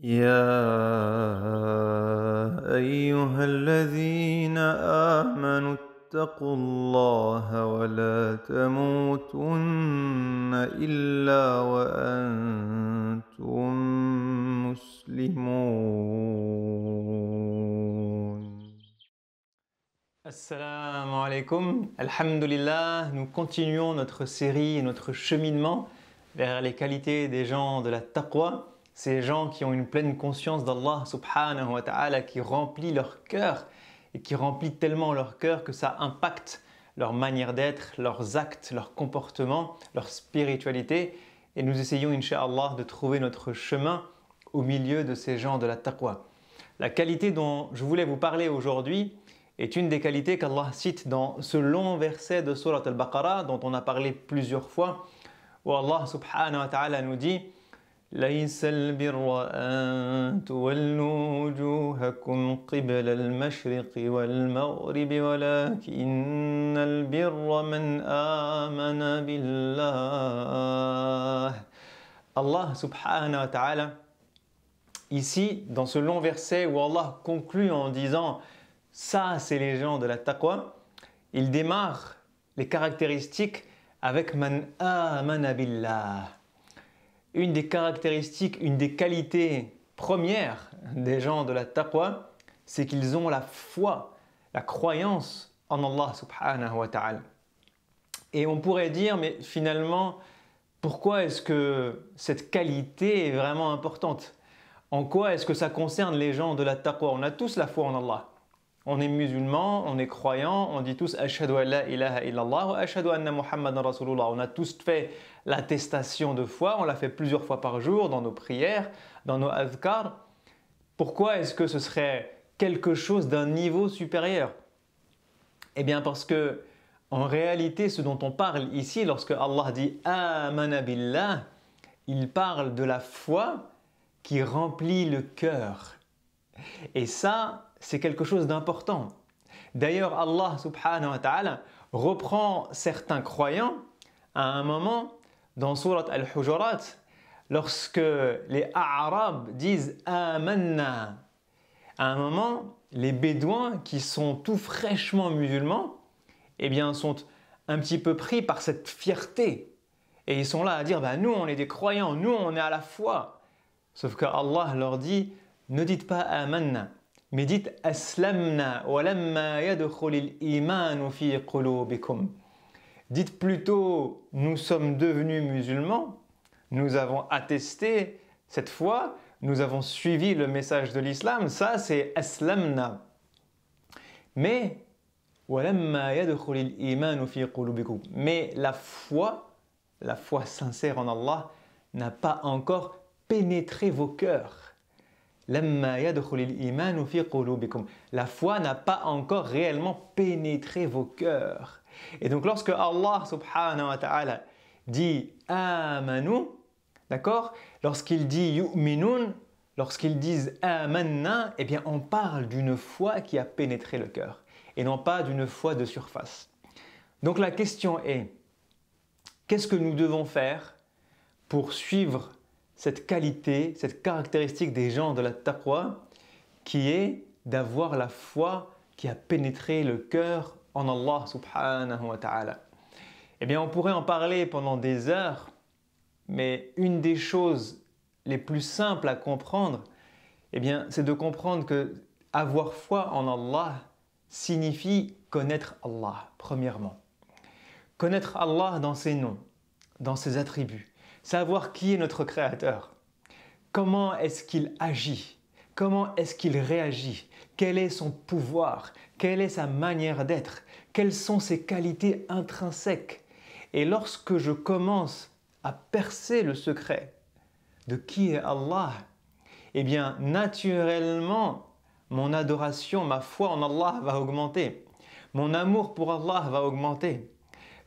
يا أيها الذين آمنوا اتقوا الله ولا تموتن إلا وأنتم مسلمون. Assalamu alaikum, alhamdulillah, nous continuons notre série, notre cheminement vers les qualités des gens de la taqwa, ces gens qui ont une pleine conscience d'Allah subhanahu wa ta'ala, qui remplit leur cœur et qui remplit tellement leur cœur que ça impacte leur manière d'être, leurs actes, leur comportement, leur spiritualité, et nous essayons incha'Allah de trouver notre chemin au milieu de ces gens de la taqwa. La qualité dont je voulais vous parler aujourd'hui est une des qualités qu'Allah cite dans ce long verset de Surat al-Baqarah dont on a parlé plusieurs fois, où Allah subhanahu wa ta'ala nous dit ليس البر أن تولوا وجوهكم قبل المشرق والمغرب ولكن البر من آمن بالله. Allah subhanahu wa ta'ala, ici, dans ce long verset où Allah conclut en disant ça, c'est les gens de la taqwa, il démarre les caractéristiques avec man amana billah. Une des caractéristiques, une des qualités premières des gens de la taqwa, c'est qu'ils ont la foi, la croyance en Allah subhanahu wa ta'ala. Et on pourrait dire, mais finalement, pourquoi est-ce que cette qualité est vraiment importante? En quoi est-ce que ça concerne les gens de la taqwa? On a tous la foi en Allah. On est musulman, on est croyant, on dit tous Ashhadu an la ilaha illallah wa ashhadu anna Muhammadan Rasulullah. On a tous fait l'attestation de foi, on l'a fait plusieurs fois par jour dans nos prières, dans nos adhkars. Pourquoi est-ce que ce serait quelque chose d'un niveau supérieur? Eh bien parce que en réalité, ce dont on parle ici, lorsque Allah dit Amana billah, il parle de la foi qui remplit le cœur. Et ça, c'est quelque chose d'important. D'ailleurs, Allah subhanahu wa ta'ala reprend certains croyants à un moment dans Surat al-Hujurat, lorsque les A'rab disent Amanna. À un moment, les Bédouins qui sont tout fraîchement musulmans, eh bien, sont un petit peu pris par cette fierté. Et ils sont là à dire nous, on est des croyants, nous, on est à la foi. Sauf que Allah leur dit ne dites pas Amanna, mais dites Aslamna wa lamma yadkhulil imanu fi qulubikum. Dites plutôt nous sommes devenus musulmans, nous avons attesté cette foi, nous avons suivi le message de l'islam, ça c'est Aslamna. Mais wa lamma yadkhulil imanu fi qulubikum. Mais la foi sincère en Allah n'a pas encore pénétré vos cœurs. La foi n'a pas encore réellement pénétré vos cœurs. Et donc lorsque Allah subhanahu wa ta'ala dit amanu, d'accord, lorsqu'il dit yu'minun, lorsqu'ils disent amanna, eh bien on parle d'une foi qui a pénétré le cœur et non pas d'une foi de surface. Donc la question est, qu'est-ce que nous devons faire pour suivre cette qualité, cette caractéristique des gens de la taqwa, qui est d'avoir la foi qui a pénétré le cœur en Allah subhanahu wa ta'ala. Eh bien, on pourrait en parler pendant des heures, mais une des choses les plus simples à comprendre, eh bien, c'est de comprendre que avoir foi en Allah signifie connaître Allah, premièrement. Connaître Allah dans ses noms, dans ses attributs. Savoir qui est notre Créateur, comment est-ce qu'il agit, comment est-ce qu'il réagit, quel est son pouvoir, quelle est sa manière d'être, quelles sont ses qualités intrinsèques. Et lorsque je commence à percer le secret de qui est Allah, eh bien naturellement mon adoration, ma foi en Allah va augmenter, mon amour pour Allah va augmenter.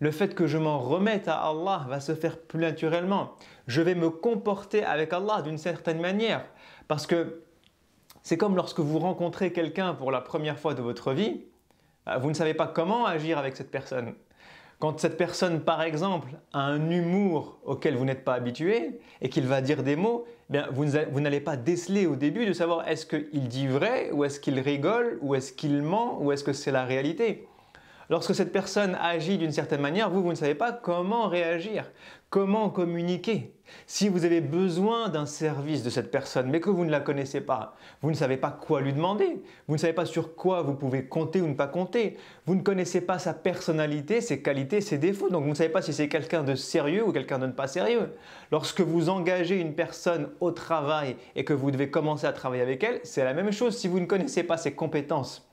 Le fait que je m'en remette à Allah va se faire plus naturellement. Je vais me comporter avec Allah d'une certaine manière. Parce que c'est comme lorsque vous rencontrez quelqu'un pour la première fois de votre vie, vous ne savez pas comment agir avec cette personne. Quand cette personne, par exemple, a un humour auquel vous n'êtes pas habitué et qu'il va dire des mots, bien, vous n'allez pas déceler au début de savoir est-ce qu'il dit vrai ou est-ce qu'il rigole ou est-ce qu'il ment ou est-ce que c'est la réalité. Lorsque cette personne agit d'une certaine manière, vous ne savez pas comment réagir, comment communiquer. Si vous avez besoin d'un service de cette personne, mais que vous ne la connaissez pas, vous ne savez pas quoi lui demander, vous ne savez pas sur quoi vous pouvez compter ou ne pas compter, vous ne connaissez pas sa personnalité, ses qualités, ses défauts, donc vous ne savez pas si c'est quelqu'un de sérieux ou quelqu'un de ne pas sérieux. Lorsque vous engagez une personne au travail et que vous devez commencer à travailler avec elle, c'est la même chose si vous ne connaissez pas ses compétences.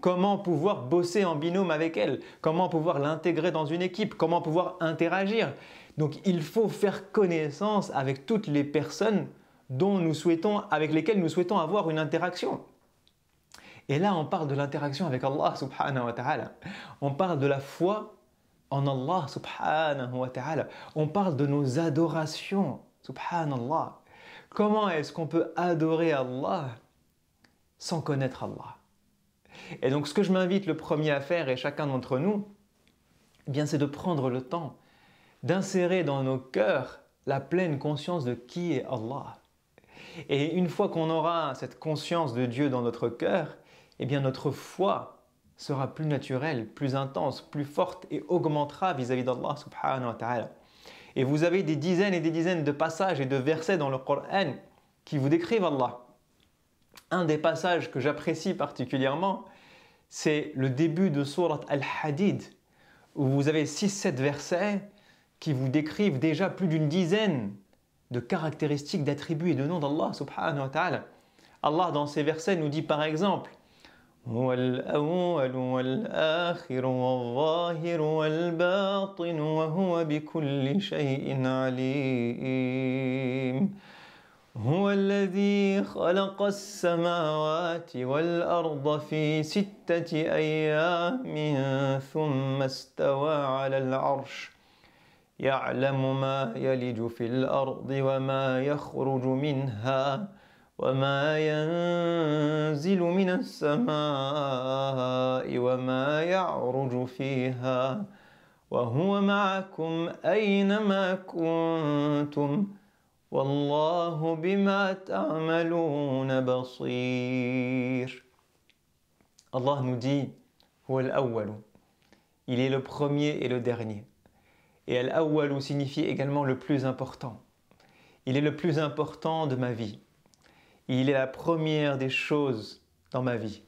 Comment pouvoir bosser en binôme avec elle? Comment pouvoir l'intégrer dans une équipe? Comment pouvoir interagir? Donc il faut faire connaissance avec toutes les personnes avec lesquelles nous souhaitons avoir une interaction. Et là, on parle de l'interaction avec Allah subhanahu wa ta'ala. On parle de la foi en Allah subhanahu wa ta'ala. On parle de nos adorations, subhanallah. Comment est-ce qu'on peut adorer Allah sans connaître Allah? Et donc ce que je m'invite le premier à faire, et chacun d'entre nous, eh bien c'est de prendre le temps d'insérer dans nos cœurs la pleine conscience de qui est Allah. Et une fois qu'on aura cette conscience de Dieu dans notre cœur, eh bien notre foi sera plus naturelle, plus intense, plus forte et augmentera vis-à-vis d'Allah subhanahu wa ta'ala. Et vous avez des dizaines et des dizaines de passages et de versets dans le Coran qui vous décrivent Allah. Un des passages que j'apprécie particulièrement, c'est le début de Surat Al-Hadid, où vous avez 6-7 versets qui vous décrivent déjà plus d'une dizaine de caractéristiques, d'attributs et de noms d'Allah subhanahu wa ta'ala. Allah dans ces versets nous dit par exemple هو الأول والآخر والظاهر والباطن وهو بكل شيء عليم هو الذي خلق السماوات والأرض في 6 أيام ثم استوى على العرش يعلم ما يلج في الأرض وما يخرج منها وما ينزل من السماء وما يعرج فيها وهو معكم أينما كنتم والله بما تعملون بصير. Allah nous dit هو الأول, il est le premier et le dernier. Et al-awwalu signifie également le plus important. Il est le plus important de ma vie. Il est la première des choses dans ma vie.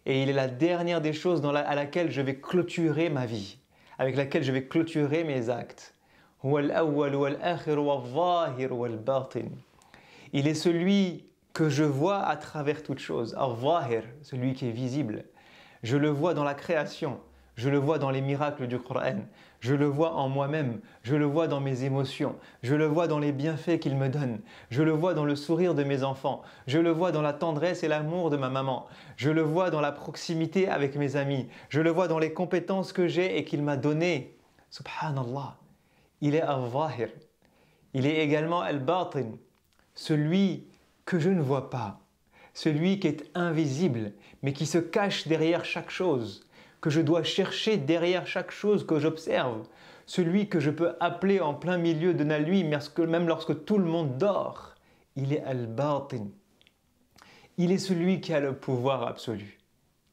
Et il est la dernière des choses à laquelle je vais clôturer ma vie, avec laquelle je vais clôturer mes actes. Il est celui que je vois à travers toutes choses. Al-Zahir, celui qui est visible. Je le vois dans la création. Je le vois dans les miracles du Coran. Je le vois en moi-même. Je le vois dans mes émotions. Je le vois dans les bienfaits qu'il me donne. Je le vois dans le sourire de mes enfants. Je le vois dans la tendresse et l'amour de ma maman. Je le vois dans la proximité avec mes amis. Je le vois dans les compétences que j'ai et qu'il m'a données. Subhanallah. Il est al-Zahir. Il est également al-Batin. Celui que je ne vois pas. Celui qui est invisible, mais qui se cache derrière chaque chose, que je dois chercher derrière chaque chose que j'observe, celui que je peux appeler en plein milieu de la nuit, même lorsque tout le monde dort. Il est al-Batin. Il est celui qui a le pouvoir absolu.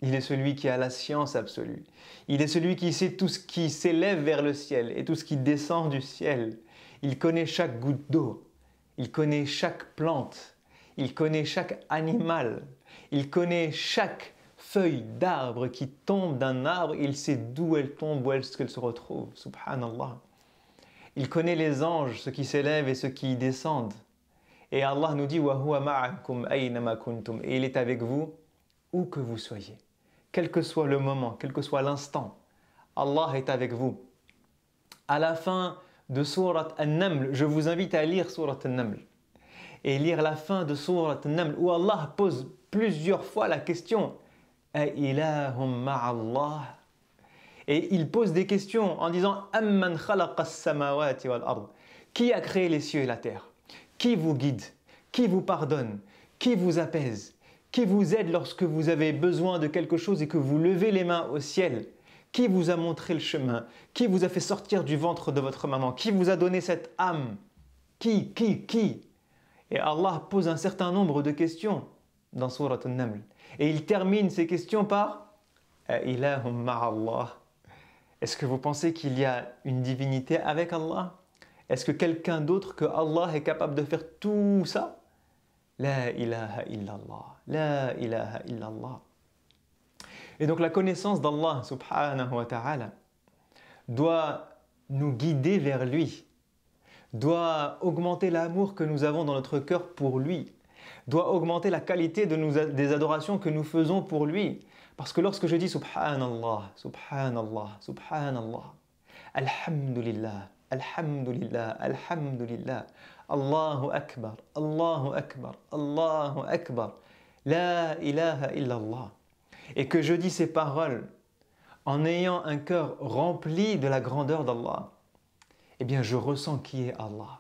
Il est celui qui a la science absolue. Il est celui qui sait tout ce qui s'élève vers le ciel et tout ce qui descend du ciel. Il connaît chaque goutte d'eau. Il connaît chaque plante. Il connaît chaque animal. Il connaît chaque feuille d'arbre qui tombe d'un arbre. Il sait d'où elle tombe, où est-ce qu'elle se retrouve. Subhanallah. Il connaît les anges, ceux qui s'élèvent et ceux qui y descendent. Et Allah nous dit wa huwa ma'akum aynama kuntum. Et il est avec vous où que vous soyez. Quel que soit le moment, quel que soit l'instant, Allah est avec vous. À la fin de Surat An-Naml, je vous invite à lire Surat An-Naml et lire la fin de Surat An-Naml où Allah pose plusieurs fois la question Ailahum ma'allah. Et il pose des questions en disant Amman khalaqa as-samawati wal ard. Qui a créé les cieux et la terre? Qui vous guide? Qui vous pardonne? Qui vous apaise? Qui vous aide lorsque vous avez besoin de quelque chose et que vous levez les mains au ciel? Qui vous a montré le chemin? Qui vous a fait sortir du ventre de votre maman? Qui vous a donné cette âme? Qui? Et Allah pose un certain nombre de questions dans Surat An-Naml. Et il termine ces questions par Ilahum ma'allah. Est-ce que vous pensez qu'il y a une divinité avec Allah? Est-ce que quelqu'un d'autre que Allah est capable de faire tout ça? La ilaha illallah. La ilaha illallah. Et donc la connaissance d'Allah subhanahu wa ta'ala doit nous guider vers lui, doit augmenter l'amour que nous avons dans notre cœur pour lui, doit augmenter la qualité des adorations que nous faisons pour lui. Parce que lorsque je dis subhanallah, subhanallah, subhanallah, alhamdulillah, alhamdulillah, alhamdulillah, Allahu akbar, Allahu akbar, Allahu akbar, la ilaha illallah, et que je dis ces paroles en ayant un cœur rempli de la grandeur d'Allah, eh bien je ressens qui est Allah,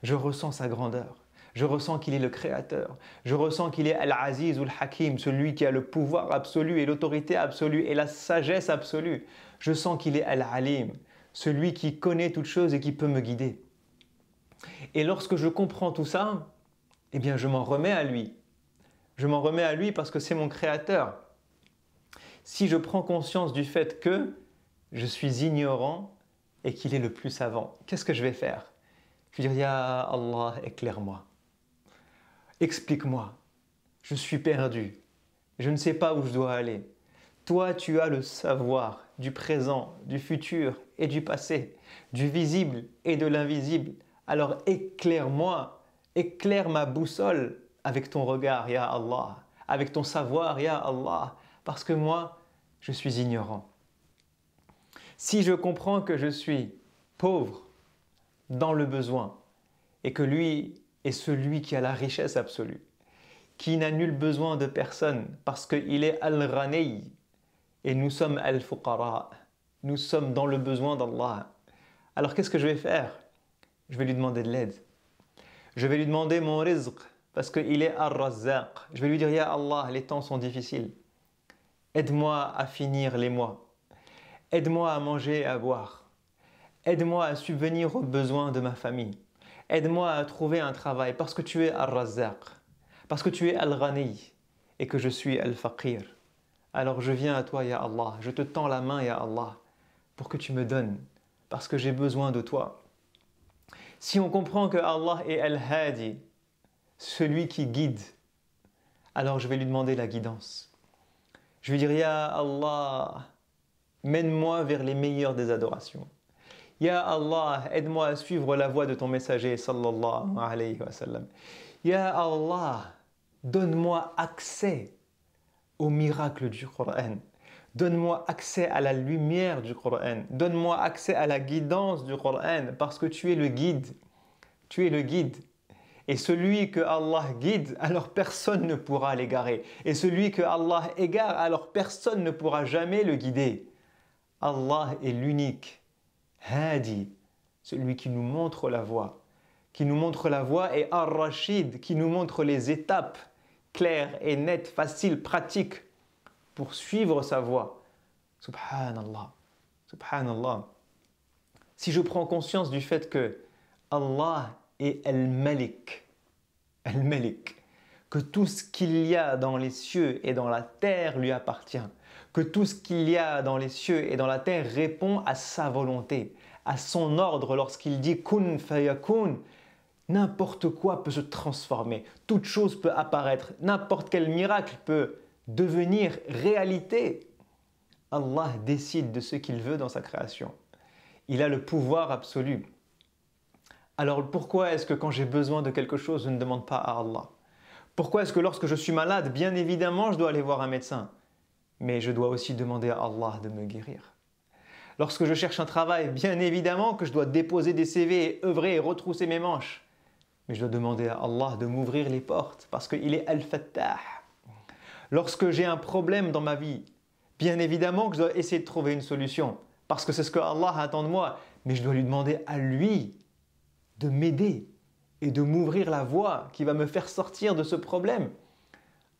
je ressens sa grandeur, je ressens qu'il est le Créateur, je ressens qu'il est Al-Aziz ou Al-Hakim, celui qui a le pouvoir absolu et l'autorité absolue et la sagesse absolue. Je sens qu'il est Al-Alim, celui qui connaît toutes choses et qui peut me guider. Et lorsque je comprends tout ça, eh bien je m'en remets à lui. Je m'en remets à lui parce que c'est mon Créateur. Si je prends conscience du fait que je suis ignorant et qu'il est le plus savant, qu'est-ce que je vais faire? Je vais dire, Ya Allah, éclaire-moi. Explique-moi. Je suis perdu. Je ne sais pas où je dois aller. Toi, tu as le savoir du présent, du futur et du passé, du visible et de l'invisible. Alors éclaire-moi, éclaire ma boussole avec ton regard, Ya Allah, avec ton savoir, Ya Allah, parce que moi, je suis ignorant. Si je comprends que je suis pauvre, dans le besoin, et que lui est celui qui a la richesse absolue, qui n'a nul besoin de personne, parce qu'il est Al-Ghani, et nous sommes Al-Fuqara, nous sommes dans le besoin d'Allah. Alors qu'est-ce que je vais faire? Je vais lui demander de l'aide. Je vais lui demander mon rizq, parce qu'il est Ar-Razzaq. Je vais lui dire, Ya Allah, les temps sont difficiles. Aide-moi à finir les mois. Aide-moi à manger et à boire. Aide-moi à subvenir aux besoins de ma famille. Aide-moi à trouver un travail parce que tu es Ar-Razzaq, parce que tu es Al-Ghani et que je suis Al-Faqir. Alors je viens à toi, Ya Allah, je te tends la main, Ya Allah, pour que tu me donnes, parce que j'ai besoin de toi. Si on comprend que Allah est Al-Hadi, celui qui guide, alors je vais lui demander la guidance. Je lui dire, Ya Allah, mène-moi vers les meilleures des adorations. Ya Allah, aide-moi à suivre la voie de ton messager, sallallahu alayhi wa sallam. Ya Allah, donne-moi accès au miracle du Coran. Donne-moi accès à la lumière du Coran. Donne-moi accès à la guidance du Coran, parce que tu es le guide. Tu es le guide. Et celui que Allah guide, alors personne ne pourra l'égarer. Et celui que Allah égare, alors personne ne pourra jamais le guider. Allah est l'unique. Hadi, celui qui nous montre la voie, et Ar-Rashid, qui nous montre les étapes claires et nettes, faciles, pratiques pour suivre sa voie. Subhanallah, subhanallah. Si je prends conscience du fait que Allah est Al-Malik, que tout ce qu'il y a dans les cieux et dans la terre lui appartient, que tout ce qu'il y a dans les cieux et dans la terre répond à sa volonté, à son ordre lorsqu'il dit « kun fayakun », n'importe quoi peut se transformer, toute chose peut apparaître, n'importe quel miracle peut devenir réalité. Allah décide de ce qu'il veut dans sa création. Il a le pouvoir absolu. Alors pourquoi est-ce que quand j'ai besoin de quelque chose, je ne demande pas à Allah? Pourquoi est-ce que lorsque je suis malade, bien évidemment, je dois aller voir un médecin? Mais je dois aussi demander à Allah de me guérir. Lorsque je cherche un travail, bien évidemment que je dois déposer des CV et œuvrer et retrousser mes manches. Mais je dois demander à Allah de m'ouvrir les portes parce qu'il est Al-Fattah. Lorsque j'ai un problème dans ma vie, bien évidemment que je dois essayer de trouver une solution parce que c'est ce que Allah attend de moi. Mais je dois lui demander à lui de m'aider et de m'ouvrir la voie qui va me faire sortir de ce problème.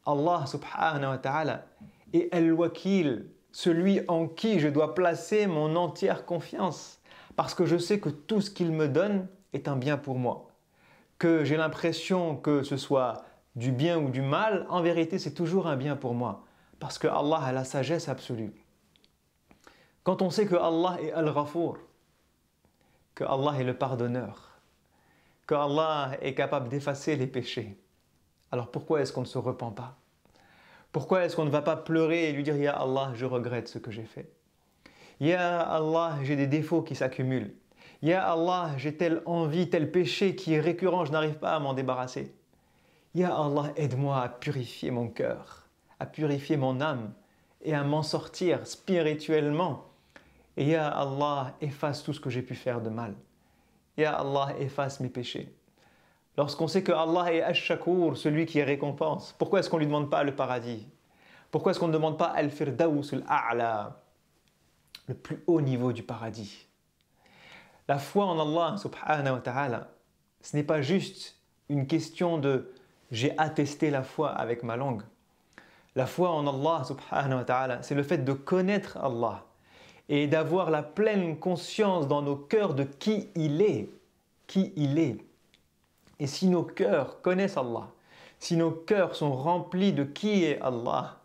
Allah subhanahu wa ta'ala est Al-Wakil, celui en qui je dois placer mon entière confiance, parce que je sais que tout ce qu'il me donne est un bien pour moi. Que j'ai l'impression que ce soit du bien ou du mal, en vérité c'est toujours un bien pour moi, parce que Allah a la sagesse absolue. Quand on sait que Allah est Al-Ghafour, que Allah est le pardonneur, que Allah est capable d'effacer les péchés, alors pourquoi est-ce qu'on ne se repent pas? Pourquoi est-ce qu'on ne va pas pleurer et lui dire « Ya Allah, je regrette ce que j'ai fait. Ya Allah, j'ai des défauts qui s'accumulent. Ya Allah, j'ai telle envie, tel péché qui est récurrent, je n'arrive pas à m'en débarrasser. Ya Allah, aide-moi à purifier mon cœur, à purifier mon âme et à m'en sortir spirituellement. Et Ya Allah, efface tout ce que j'ai pu faire de mal. Ya Allah, efface mes péchés. » Lorsqu'on sait que Allah est Ash-Shakur, celui qui récompense, pourquoi est-ce qu'on ne lui demande pas le paradis? Pourquoi est-ce qu'on ne demande pas Al-Firdaus al-A'la, le plus haut niveau du paradis? La foi en Allah subhanahu wa ta'ala, ce n'est pas juste une question de « j'ai attesté la foi avec ma langue ». La foi en Allah subhanahu wa ta'ala, c'est le fait de connaître Allah et d'avoir la pleine conscience dans nos cœurs de qui il est. Qui il est. Et si nos cœurs connaissent Allah, si nos cœurs sont remplis de qui est Allah,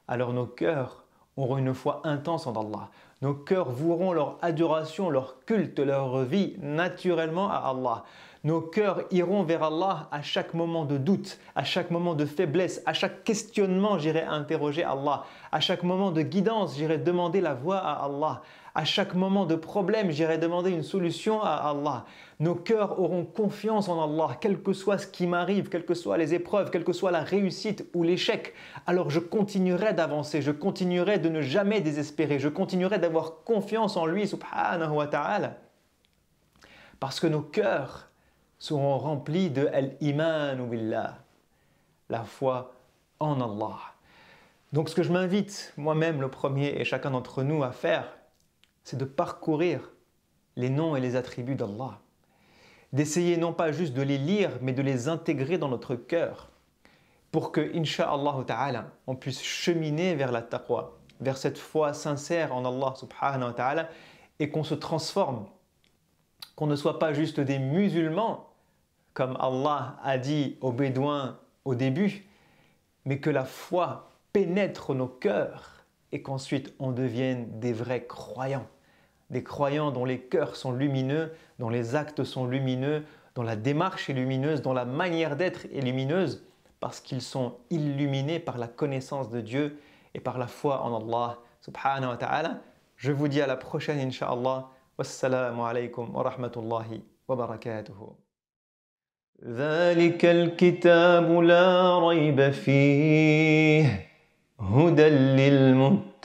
alors nos cœurs auront une foi intense en Allah. Nos cœurs voueront leur adoration, leur culte, leur vie naturellement à Allah. Nos cœurs iront vers Allah à chaque moment de doute, à chaque moment de faiblesse, à chaque questionnement, j'irai interroger Allah. À chaque moment de guidance, j'irai demander la voie à Allah. À chaque moment de problème, j'irai demander une solution à Allah. Nos cœurs auront confiance en Allah, quel que soit ce qui m'arrive, quelles que soient les épreuves, quelle que soit la réussite ou l'échec. Alors je continuerai d'avancer, je continuerai de ne jamais désespérer, je continuerai d'avoir confiance en lui, subhanahu wa ta'ala. Parce que nos cœurs seront remplis de al-iman billah, la foi en Allah. Donc ce que je m'invite moi-même le premier et chacun d'entre nous à faire, c'est de parcourir les noms et les attributs d'Allah. D'essayer non pas juste de les lire, mais de les intégrer dans notre cœur pour que, insha'Allah ta'ala, on puisse cheminer vers la taqwa, vers cette foi sincère en Allah subhanahu wa ta'ala et qu'on se transforme, qu'on ne soit pas juste des musulmans, comme Allah a dit aux Bédouins au début, mais que la foi pénètre nos cœurs et qu'ensuite on devienne des vrais croyants. Des croyants dont les cœurs sont lumineux, dont les actes sont lumineux, dont la démarche est lumineuse, dont la manière d'être est lumineuse, parce qu'ils sont illuminés par la connaissance de Dieu et par la foi en Allah subhanahu wa ta'ala. Je vous dis à la prochaine, insha'Allah. Wassalamu alaykum wa rahmatullahi wa barakatuhu. ذلك الكتاب لا ريب فيه هدى للمتقين